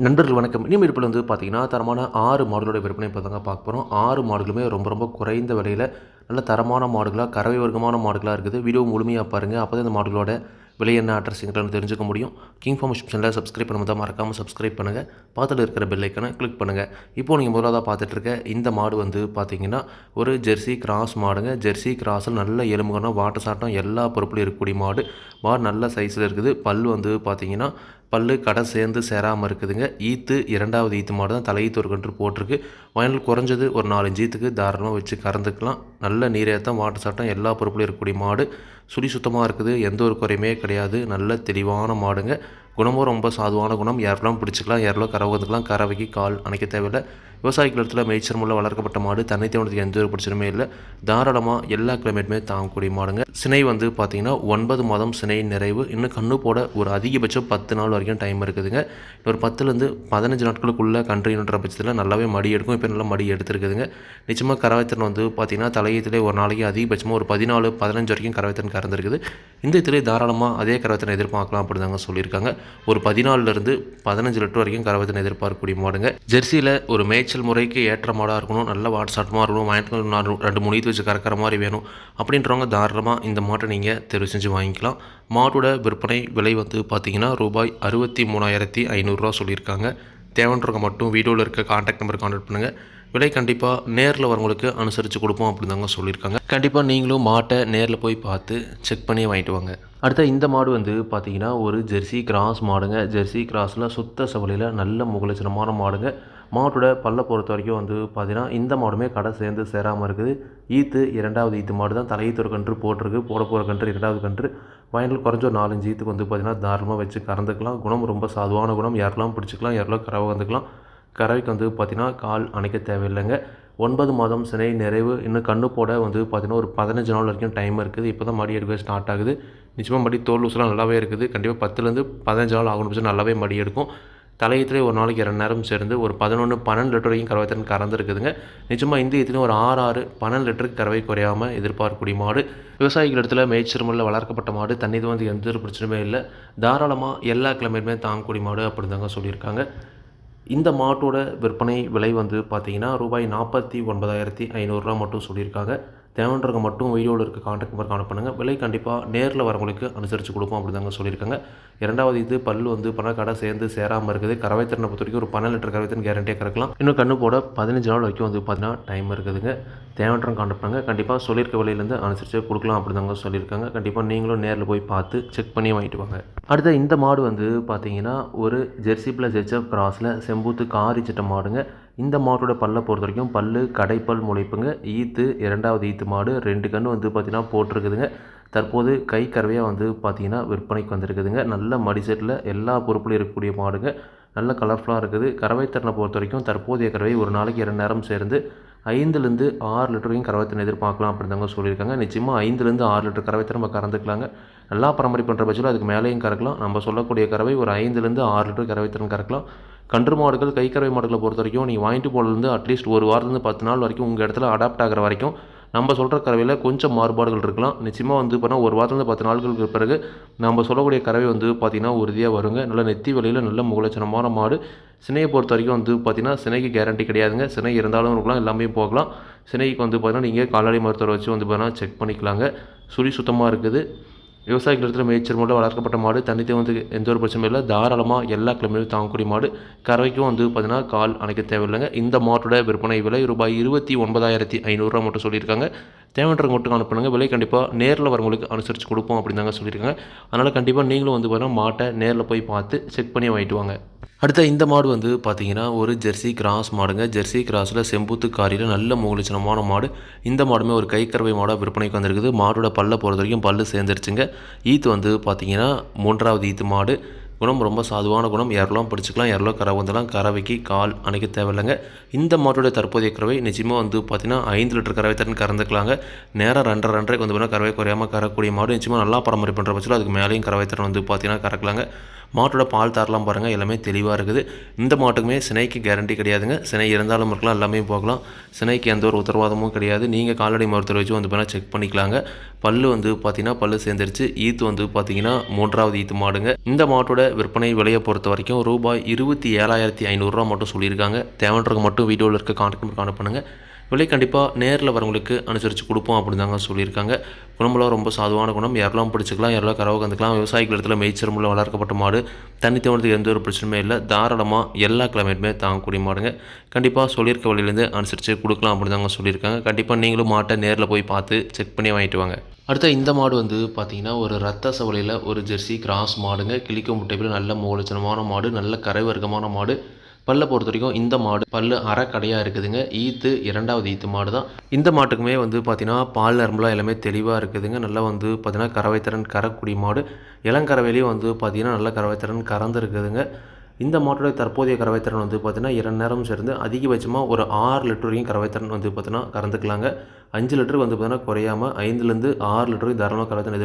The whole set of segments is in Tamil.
நண்பர்கள் வணக்கம். இனிமேல் வந்து பார்த்தீங்கன்னா, தரமான 6 மாடுகளோட விற்பனை இப்ப தாங்க பார்க்க போறோம். 6 மாடுகளுமே ரொம்ப ரொம்ப குறைந்த விலையில நல்ல தரமான மாடுகளா, கறவை வர்க்கமான மாடுகளா இருக்குது. வீடியோ முழுமையா பாருங்க. அப்பதான் இந்த மாடுகளோட விலை என்ன, அட்ரஸ் எங்கன்னு தெரிஞ்சுக்க முடியும். கிங் ஃபார்ம் சேனலை சப்ஸ்கிரைப் பண்ணாம தான் மறக்காம சப்ஸ்கிரைப் பண்ணுங்க. பக்கத்துல இருக்கிற பெல் ஐகானை கிளிக் பண்ணுங்க. இப்போ நீங்க முதலாவதா பார்த்துட்டு இருக்க இந்த மாடு வந்து பார்த்தீங்கன்னா, ஒரு ஜெர்சி கிராஸ் மாடுங்க. ஜெர்சி கிராஸ்ல நல்ல எலும்புகனம், வாட்ட சாட்டம் எல்லா பொறுப்புலையும் இருக்கக்கூடிய மாடு. மாடு நல்ல சைஸ்ல இருக்குது. பல்லு வந்து பார்த்தீங்கன்னா, பல்லு கடை சேர்ந்து சேராமல் இருக்குதுங்க. ஈத்து 2வது ஈத்து மாடு தான். தலையீத்து ஒரு கன்று போட்டிருக்கு. வயல் குறைஞ்சது ஒரு 4 5 ஈத்துக்கு தாராளமாக வச்சு கறந்துக்கலாம். நல்ல நீரேற்றம், வாட்டு சாட்டம் எல்லா பொறுப்புலையும் இருக்கக்கூடிய மாடு. சுழி சுத்தமாக இருக்குது. எந்த ஒரு குறையுமே கிடையாது. நல்ல தெளிவான மாடுங்க. குணமும் ரொம்ப சாதுவான குணம். யாரெல்லாம் பிடிச்சிக்கலாம், யாரெல்லாம் கறவை வந்துக்கலாம். கறவைக்கு கால் அணைக்க தேவையில்லை. விவசாயிகள் இடத்துல மேய்ச்சல் முள்ள வளர்க்கப்பட்ட மாடு. தண்ணி தேவனத்துக்கு எந்த ஒரு பிரச்சனையுமே இல்லை. தாராளமாக எல்லா கிளைமேட்டுமே தாங்கக்கூடிய மாடுங்க. சினை வந்து பார்த்தீங்கன்னா 9 மாதம் சினை நிறைவு. இன்னும் கண்ணு போட ஒரு அதிகபட்சம் 10 நாள் வரைக்கும் டைம் இருக்குதுங்க. ஒரு 10லேருந்து 15 நாட்களுக்குள்ளே கன்றுன்ற பட்சத்தில் நல்லாவே மடி எடுக்கும். இப்போ நல்லா மடி எடுத்துருக்குதுங்க. நிச்சயமாக கறவைத்திறன் வந்து பார்த்தீங்கன்னா, தலையத்திலே ஒரு நாளைக்கு அதிகபட்சமாக ஒரு 14 15 வரைக்கும் கறவைத்திறன் கறந்துருக்குது. இந்த இதிலே தாராளமாக அதே கறவைத்திறன் எதிர்பார்க்கலாம் அப்படின்னு தாங்க சொல்லியிருக்காங்க. ஒரு 14லேருந்து 15 லிட்டர் வரைக்கும் கறவைத்திறன் எதிர்பார்க்கக்கூடிய மாடுங்க. ஜெர்சியில் ஒரு மேய்ச்சல் முறைக்கு ஏற்ற மாடாக இருக்கணும். நல்ல வாட்ஸ்அட்டமாக இருக்கணும். வாங்கிட்டு 2 3 ஈத்து வச்சு கறக்கிற மாதிரி வேணும் அப்படின்றவங்க தாராளமாக இந்த மாட்டை நீங்கள் தேர்வு செஞ்சு வாங்கிக்கலாம். மாட்டோட விற்பனை விலை வந்து பார்த்தீங்கன்னா ரூபாய் 63,500 சொல்லியிருக்காங்க. தேவைன்றவங்க மட்டும் வீடியோவில் இருக்க கான்டாக்ட் நம்பர் கான்டாக்ட் பண்ணுங்கள். விலை கண்டிப்பாக நேரில் வரவங்களுக்கு அனுசரித்து கொடுப்போம் அப்படின்னு தாங்க சொல்லியிருக்காங்க. கண்டிப்பாக நீங்களும் மாட்டை நேரில் போய் பார்த்து செக் பண்ணி வாங்கிட்டு வாங்க. அடுத்த இந்த மாடு வந்து பார்த்தீங்கன்னா, ஒரு ஜெர்சி கிராஸ் மாடுங்க. ஜெர்சி கிராஸில் சுத்த சவலையில் நல்ல முகலட்சணமான மாடுங்க. மாட்டோட பல்லை பொறுத்த வரைக்கும் வந்து பார்த்தீங்கன்னா, இந்த மாடுமே கடை சேர்ந்து சேராமல் இருக்குது. ஈத்து 2வது ஈத்து மாடு தான். தலையீத்து ஒரு கன்று போட்டிருக்கு. போட போகிற கன்று 2வது கன்று. வயலில் குறைஞ்ச ஒரு 4 5 ஈத்துக்கு வந்து பார்த்தீங்கன்னா தாராளமாக வச்சு கறந்துக்கலாம். குணம் ரொம்ப சாதுவான குணம். யாரெல்லாம் பிடிச்சிக்கலாம், யாரெல்லாம் கறவை வந்துக்கலாம். கறவைக்கு வந்து பார்த்திங்கன்னா கால் அணைக்க தேவையில்லைங்க. 9 மாதம் சினை நிறைவு. இன்னும் கண்ணு போட வந்து பார்த்திங்கன்னா ஒரு 15 நாள் வரைக்கும் டைம் இருக்குது. இப்போ தான் மடி எடுக்க ஸ்டார்ட் ஆகுது. நிச்சயமாக மடி தோல் லூஸ்லாம் நல்லாவே இருக்குது. கண்டிப்பாக 10லேருந்து 15 நாள் ஆகணும் பட்சம் நல்லாவே மடி எடுக்கும். தலையத்திலே ஒரு நாளைக்கு 2 நேரம் சேர்ந்து ஒரு 11 12 லிட்டர் வரைக்கும் கறவைத்திறன் கறந்துருக்குதுங்க. நிச்சயமாக இந்த இதுலேயும் ஒரு 6 12 லிட்டருக்கு கறவை குறையாமல் எதிர்பார்க்கக்கூடிய மாடு. விவசாயிகள் இடத்துல மேய்ச்சல் முறையில் வளர்க்கப்பட்ட மாடு. தண்ணி வந்து எந்த ஒரு பிரச்சனையுமே இல்லை. தாராளமாக எல்லா கிளைமேட்டுமே தாங்கக்கூடிய மாடு அப்படின்னு தாங்க சொல்லியிருக்காங்க. இந்த மாட்டோட விற்பனை விலை வந்து பார்த்தீங்கன்னா ரூபாய் 49,500 மட்டும் சொல்லியிருக்காங்க. தேவைன்றவங்க மட்டும் வீடியோவில் இருக்க கான்டாக்ட் நம்பர் கான்டாக்ட் பண்ணுங்கள். விலை கண்டிப்பாக நேரில் வரவங்களுக்கு அனுசரித்து கொடுப்போம் அப்படி தாங்க சொல்லியிருக்காங்க. 2வது இது பல்லு வந்து கடை சேர்ந்து சேராமல் இருக்குது. கறவைத்திறனை பொறுத்த வரைக்கும் ஒரு 12 லிட்டர் கறவைத்திறன் கேரண்டியாக கறக்கலாம். இன்னும் கண்ணு போட 15 நாள் வரைக்கும் வந்து பார்த்தீங்கன்னா டைம் இருக்குதுங்க. தேவைன்றவங்க கான்டாக்ட் பண்ணுங்கள். கண்டிப்பாக சொல்லியிருக்க விலையிலேருந்து அனுசரித்து கொடுக்கலாம் அப்படி தாங்க சொல்லியிருக்காங்க. கண்டிப்பாக நீங்களும் நேரில் போய் பார்த்து செக் பண்ணி வாங்கிட்டு வாங்க. அடுத்த இந்த மாடு வந்து பார்த்தீங்கன்னா, ஒரு ஜெர்சி ப்ளஸ் ஹெச்எஃப் கிராஸில் செம்பூத்து காரி சட்ட மாடுங்க. இந்த மாட்டோட பல்லை பொறுத்த வரைக்கும் பல்லு கடைப்பல் முளைப்புங்க. ஈத்து 2வது ஈத்து மாடு. 2 கன்று வந்து பார்த்தீங்கன்னா போட்டிருக்குதுங்க. தற்போது கை கறவையாக வந்து பார்த்தீங்கன்னா விற்பனைக்கு வந்திருக்குதுங்க. நல்ல மடிசெட்டில் எல்லா பொறுப்புலையும் இருக்கக்கூடிய மாடுங்க. நல்ல கலர்ஃபுல்லாக இருக்குது. கறவைத்திறனை பொறுத்த வரைக்கும் தற்போதைய கறவை ஒரு நாளைக்கு 2 நேரம் சேர்ந்து 5லேருந்து 6 லிட்டர் வரைக்கும் கறவைத்திறன் எதிர்பார்க்கலாம் அப்படின்னு தாங்க சொல்லியிருக்காங்க. நிச்சயமாக 5லேருந்து 6 லிட்டர் கறவைத்திறன் நம்ம கறந்துக்கலாங்க. நல்லா பராமரிப்பு பண்ணுற பட்சத்தில் அதுக்கு மேலேயும் கறக்கலாம். நம்ம சொல்லக்கூடிய கறவை ஒரு 5லேருந்து 6 லிட்டர் கறவைத்திறன் கறக்கலாம். கன்று மாடுகள், கை கறவை மாடுகளை பொறுத்த வரைக்கும் நீங்கள் வாங்கிட்டு போனதுலேருந்து அட்லீஸ்ட் ஒரு வாரத்துலேருந்து 10 நாள் வரைக்கும் உங்கள் இடத்துல அடாப்ட் ஆகிற வரைக்கும் நம்ம சொல்கிற கறவையில் கொஞ்சம் மாறுபாடுகள் இருக்கலாம். நிச்சயமாக வந்து பார்த்தீங்கன்னா ஒரு வாரத்துலேருந்து 10 நாட்களுக்கு பிறகு நம்ம சொல்லக்கூடிய கறவை வந்து பார்த்திங்கன்னா உறுதியாக வருங்க. நல்ல நெத்தி வலியில் நல்ல முகலட்சணமான மாடு. சினையை பொறுத்த வரைக்கும் வந்து பார்த்திங்கன்னா சினைக்கு கேரண்டி கிடையாதுங்க. சினை இருந்தாலும் இருக்கலாம், எல்லாமே போகலாம். சினைக்கு வந்து பார்த்திங்கன்னா நீங்கள் கால்நடை மருத்துவரை வச்சு வந்து பார்த்தீங்கன்னா செக் பண்ணிக்கலாங்க. சுழி சுத்தமாக இருக்குது. விவசாயிகள் இடத்துல மேய்ச்சல் மூலம் வளர்க்கப்பட்ட மாடு. தண்ணித்தே வந்து எந்த ஒரு பிரச்சனையும் இல்லை. தாராளமாக எல்லா கிழமையும் தாங்கக்கூடிய மாடு. கறவைக்கும் வந்து பார்த்தீங்கன்னா கால் அணைக்க தேவையில்லைங்க. இந்த மாட்டோட விற்பனை விலை ரூபாய் 29,500 மட்டும் சொல்லியிருக்காங்க. தேவைன்றவங்க மட்டும் அனுப்புங்க. விலை கண்டிப்பாக நேரில் வரவங்களுக்கு அனுசரித்து கொடுப்போம் அப்படின்னு தாங்க சொல்லியிருக்காங்க. அதனால் கண்டிப்பாக நீங்களும் வந்து பார்த்தீங்கன்னா மாட்டை நேரில் போய் பார்த்து செக் பண்ணி வாங்கிட்டு வாங்க. அடுத்த இந்த மாடு வந்து பார்த்தீங்கன்னா, ஒரு ஜெர்சி கிராஸ் மாடுங்க. ஜெர்சி கிராஸில் செம்பூத்து காரியில் நல்ல முகலட்சணமான மாடு. இந்த மாடுமே ஒரு கைக்கறவை மாடாக விற்பனைக்கு வந்திருக்குது. மாடோட பல்லை பொறுத்த வரைக்கும் பல்லு சேர்ந்துருச்சுங்க. ஈத்து வந்து பார்த்தீங்கன்னா 3வது ஈத்து மாடு. குணம் ரொம்ப சாதுவான குணம். யாரெல்லாம் பிடிச்சிக்கலாம், யாரெல்லாம் கறவை வந்துலாம். கறவைக்கு கால் அணைக்க தேவையில்லைங்க. இந்த மாட்டோட தற்போதைய கறவை நிச்சயமாக வந்து பார்த்தீங்கன்னா 5 லிட்டர் கறவை தரன் கறந்துக்கலாங்க. நேரம் 2.5 வந்து பார்த்தீங்கன்னா கறவை குறையாமல் கறக்கூடிய மாடு. நிச்சயமாக நல்லா பராமரிப்பு பண்ணுற பட்சத்தில் அதுக்கு மேலேயும் கறவை தரன் வந்து பார்த்தீங்கன்னா கறக்கலாங்க. மாட்டோட பால் தரலாம் பாருங்கள், எல்லாமே தெளிவாக இருக்குது. இந்த மாட்டுக்குமே சினைக்கு கேரண்டி கிடையாதுங்க. சினை இருந்தாலும் இருக்கலாம், எல்லாமே போகலாம். சினைக்கு எந்த ஒரு உத்தரவாதமும் கிடையாது. நீங்கள் கால்நடை மருத்துவரை வச்சு வந்து பார்த்தீங்கன்னா செக் பண்ணிக்கலாங்க. பல்லு வந்து பார்த்தீங்கன்னா பல்லு சேர்ந்துருச்சு. ஈத்து வந்து பார்த்தீங்கன்னா 3வது ஈத்து மாடுங்க. இந்த மாட்டோட விற்பனை விலையை பொறுத்த வரைக்கும் ரூபாய் 27,500 மட்டும் சொல்லியிருக்காங்க. தேவைன்றவங்க மட்டும் வீடியோவில் இருக்க கான்டாக்ட் நம்பர் கான்டாக்ட் பண்ணுங்கள். விலை கண்டிப்பாக நேரில் வரவங்களுக்கு அனுசரித்து கொடுப்போம் அப்படின்னு தாங்க சொல்லியிருக்காங்க. குணமெல்லாம் ரொம்ப சாதுவான குணம். யாரெல்லாம் பிடிச்சிக்கலாம், யாரெல்லாம் கறவை கந்துக்கலாம். விவசாயிகள் இடத்துல மேய்ச்சல் வளர்க்கப்பட்ட மாடு. தண்ணி தோன்றதுக்கு எந்த ஒரு பிரச்சனையுமே இல்லை. தாராளமாக எல்லா கிளைமேட்டுமே தாங்கக்கூடிய மாடுங்க. கண்டிப்பாக சொல்லியிருக்க வழியிலேருந்து அனுசரித்து கொடுக்கலாம் அப்படின்னு தாங்க சொல்லியிருக்காங்க. கண்டிப்பாக நீங்களும் மாட்டை நேரில் போய் பார்த்து செக் பண்ணி வாங்கிட்டு வாங்க. அடுத்த இந்த மாடு வந்து பார்த்தீங்கன்னா ஒரு ரத்த சவலையில் ஒரு ஜெர்சி கிராஸ் மாடுங்க. கிளிக்க முட்டைப்பில் நல்ல மூலச்சனமான மாடு, நல்ல கரை வர்க்கமான மாடு. பல்லை பொறுத்த வரைக்கும் இந்த மாடு பல்லு அரைக்கடையாக இருக்குதுங்க. ஈத்து 2வது ஈத்து மாடு தான். இந்த மாட்டுக்குமே வந்து பார்த்தீங்கன்னா பால் நரம்புலாம் எல்லாமே தெளிவாக இருக்குதுங்க. நல்லா வந்து பார்த்தீங்கன்னா கறவைத்திறன் கறக்கூடிய மாடு. இளங்கறவையிலையும் வந்து பார்த்தீங்கன்னா நல்ல கறவைத்திறன் கறந்து இருக்குதுங்க. இந்த மாட்டோட தற்போதைய கறவைத்திறன் வந்து பார்த்தீங்கன்னா 2 நேரம் சேர்ந்து அதிகபட்சமாக ஒரு 6 லிட்டர் வரைக்கும் கறவைத்திறன் வந்து பார்த்தீங்கன்னா கறந்துக்கலாங்க. 5 லிட்டருக்கு வந்து பார்த்தீங்கன்னா குறையாமல் 5லேருந்து 6 லிட்டருக்கு தாராளமாக கறவைத்திறன்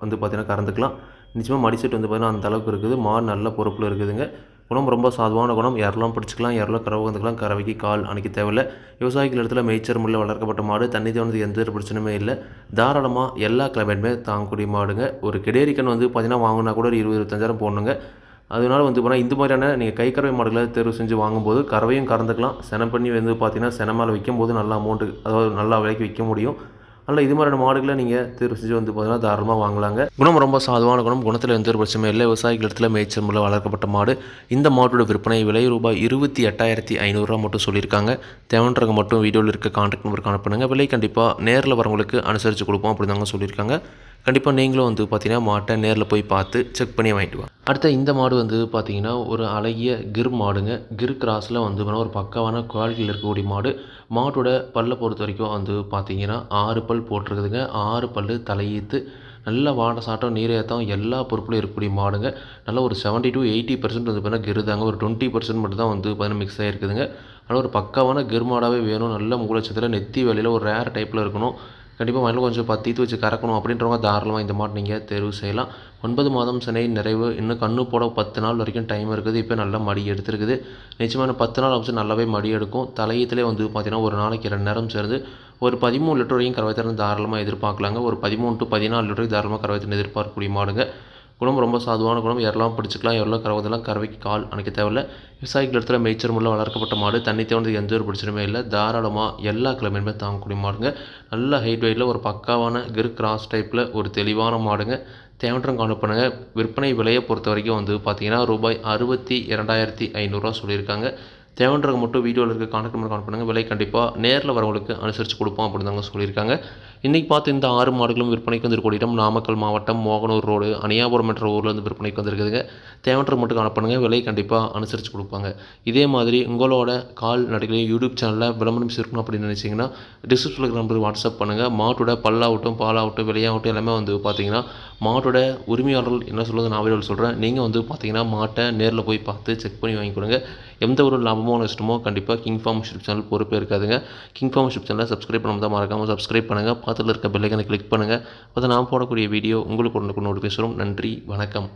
வந்து பார்த்தீங்கன்னா கறந்துக்கலாம். நிச்சயமாக மடிசெட் வந்து பார்த்தீங்கன்னா அந்த அளவுக்கு இருக்குது. மாடு நல்ல பொறுப்பில் இருக்குதுங்க. குணம் ரொம்ப சாதுவான குணம். யாரெல்லாம் பிடிச்சிக்கலாம், யாரெல்லாம் கறவை வந்துக்கலாம். கறவைக்கு கால் அணைக்க தேவையில்லை. விவசாயிகள் இடத்துல மேய்ச்சல் முறையில் வளர்க்கப்பட்ட மாடு. தண்ணி தோணுது எந்த ஒரு பிரச்சனையுமே இல்லை. தாராளமாக எல்லா கிளைமேட்டுமே தாங்கக்கூடிய மாடுங்க. ஒரு கிடேரிக்கன் வந்து பார்த்தீங்கன்னா வாங்கினா கூட ஒரு 20-25,000 போடணுங்க. அதனால வந்து பார்த்தீங்கன்னா இந்த மாதிரியான நீங்கள் கை கறவை மாடுகளை தேர்வு செஞ்சு வாங்கும்போது கறவையும் கறந்துக்கலாம். செனை பண்ணி வந்து பார்த்தீங்கன்னா செனை மேலே விற்கும்போது நல்லா அமௌண்ட்டு, அதாவது நல்லா விலைக்கு விற்க முடியும். அதனால் இது மாதிரியான மாடுகளை நீங்கள் தேர்வு செஞ்சு வந்து பார்த்தீங்கன்னா தாராளமாக வாங்கலாங்க. குணம் ரொம்ப சாதுவான குணம். குணத்தில் எந்த ஒரு பிரச்சனையும் இல்லை. விவசாயிகள் இடத்துல மேய்ச்சல் முறையில் வளர்க்கப்பட்ட மாடு. இந்த மாட்டோட விற்பனை விலை ரூபாய் 28,500 மட்டும் சொல்லியிருக்காங்க. தேவைன்றவங்க மட்டும் வீடியோவில் இருக்க கான்டாக்ட் நம்பர் கான்டாக்ட் பண்ணுங்கள். விலை கண்டிப்பாக நேரில் வரவங்களுக்கு அனுசரித்து கொடுப்போம் அப்படி தாங்க சொல்லியிருக்காங்க. கண்டிப்பாக நீங்களும் வந்து பார்த்தீங்கன்னா மாட்டை நேரில் போய் பார்த்து செக் பண்ணி வாங்கிட்டு வாங்க. அடுத்த இந்த மாடு வந்து பார்த்தீங்கன்னா ஒரு அழகிய கிர் மாடுங்க. கிர் கிராஸில் வந்து ஒரு பக்காவான குவாலிட்டியில் இருக்கக்கூடிய மாடு. மாட்டோட பல்லை பொறுத்த வரைக்கும் வந்து பார்த்தீங்கன்னா 6 பல் போட்டிருக்குதுங்க. 6 பல் தலையீத்து. நல்ல வாட சாட்டம் நீரேற்றம் எல்லா பொறுப்புலையும் இருக்கக்கூடிய மாடுங்க. நல்லா ஒரு 70 to 80% வந்து பார்த்தீங்கன்னா கிரு தாங்க. ஒரு 20% மட்டும் தான் வந்து பார்த்தீங்கன்னா மிக்ஸ் ஆகிருக்குதுங்க. அதனால் ஒரு பக்காவான கிர் மாடாகவே வேணும். நல்ல மூலச்சத்தில் நெத்தி வேலையில் ஒரு ரேர் டைப்பில் இருக்கணும். கண்டிப்பாக மண்ணில் கொஞ்சம் தீத்து வச்சு கறக்கணும் அப்படின்றவங்க தாராளமாக இந்த மாடு நீங்கள் தேர்வு செய்யலாம். 9 மாதம் சினை நிறைவு. இன்னும் கண்ணு போட 10 நாள் வரைக்கும் டைம் இருக்குது. இப்போ நல்லா மடி எடுத்துருக்குது. நிச்சயமாக 10 நாள் ஆச்சு நல்லாவே மடி எடுக்கும். தலையத்திலே வந்து பார்த்தீங்கன்னா ஒரு நாளைக்கு 2 நேரம் சேர்ந்து ஒரு 13 லிட்டர் வரைக்கும் கறவைத்திறன் தாராளமாக எதிர்பார்க்கலாங்க. ஒரு 13 to 14 லிட்டருக்கு தாராளமாக கறவைத்திறன் எதிர்பார்க்கக்கூடிய மாடுங்க. குணம் ரொம்ப சாதுவான குணம். யாரெல்லாம் பிடிச்சிக்கலாம், யாரெல்லாம் கறவைதெல்லாம் கறவைக்கு கால் அணைக்க தேவையில்லை. விவசாயிகள் இடத்துல மேய்ச்சல் முறையில் வளர்க்கப்பட்ட மாடு. தண்ணி தேவனதுக்கு எந்த ஒரு பிரச்சனையுமே இல்லை. தாராளமாக எல்லா கிளைமேட்டுமே தாங்கக்கூடிய மாடுங்க. நல்ல ஹைட் வெயிட்டில் ஒரு பக்காவான கிர் கிராஸ் டைப்பில் ஒரு தெளிவான மாடுங்க. தேவைன்றும் காண பண்ணுங்கள். விற்பனை விலையை பொறுத்த வரைக்கும் வந்து பார்த்தீங்கன்னா ரூபாய் 62,500 சொல்லியிருக்காங்க. தேவைன்றவங்க மட்டும் வீடியோவில் இருக்க கான்டாக்ட் நம்பர் கால் பண்ணுங்கள். விலை கண்டிப்பாக நேரில் வரவங்களுக்கு அனுசரித்து கொடுப்போம் அப்படின்னு தாங்க சொல்லியிருக்காங்க. இன்றைக்கி பார்த்து இந்த 6 மாடுகளும் விற்பனைக்கு வந்திருக்கூடிய இடம் நாமக்கல் மாவட்டம் மோகனூர் ரோடு அணியாபுரம் என்ற ஊரில் வந்து விற்பனைக்கு வந்திருக்குதுங்க. தேவைன்றவங்க மட்டும் கால் பண்ணுங்கள். விலை கண்டிப்பாக அனுசரித்து கொடுப்பாங்க. இதே மாதிரி உங்களோட கால் நடிகளையும் யூடியூப் சேனலில் விளம்பரம் இருக்கணும் அப்படின்னு நினச்சிங்கன்னா டிஸ்கிரிப்ஷனில் நம்பர் வாட்ஸ்அப் பண்ணுங்கள். மாட்டோட பல்லாகட்டும் பாலாகட்டும் விலையாகட்டும் எல்லாமே வந்து பார்த்தீங்கன்னா மாட்டோட உரிமையாளர்கள் என்ன சொல்கிறது நான் வீடியோவில் சொல்கிறேன். நீங்கள் வந்து பார்த்தீங்கன்னா மாட்டை நேரில் போய் பார்த்து செக் பண்ணி வாங்கி கொடுங்க. எந்த ஒரு லாபமோ நஷ்டமோ கண்டிப்பாக கிங் ஃபார்ம் யூடியூப் சேனல் பொறுப்பே இருக்காதுங்க. கிங் ஃபார்ம் யூடியூப் சேனலை சப்ஸ்கிரைப் பண்ணாமல் தான் மறக்காமல் சப்ஸ்கிரைப் பண்ணுங்கள். பக்கத்தில் இருக்க பெல் ஐகானை கிளிக் பண்ணுங்கள். அப்போ தான் நான் போடக்கூடிய வீடியோ உங்களுக்கு உடனுக்குடன் நோட்டிஃபிகேஷன் வரும். நன்றி, வணக்கம்.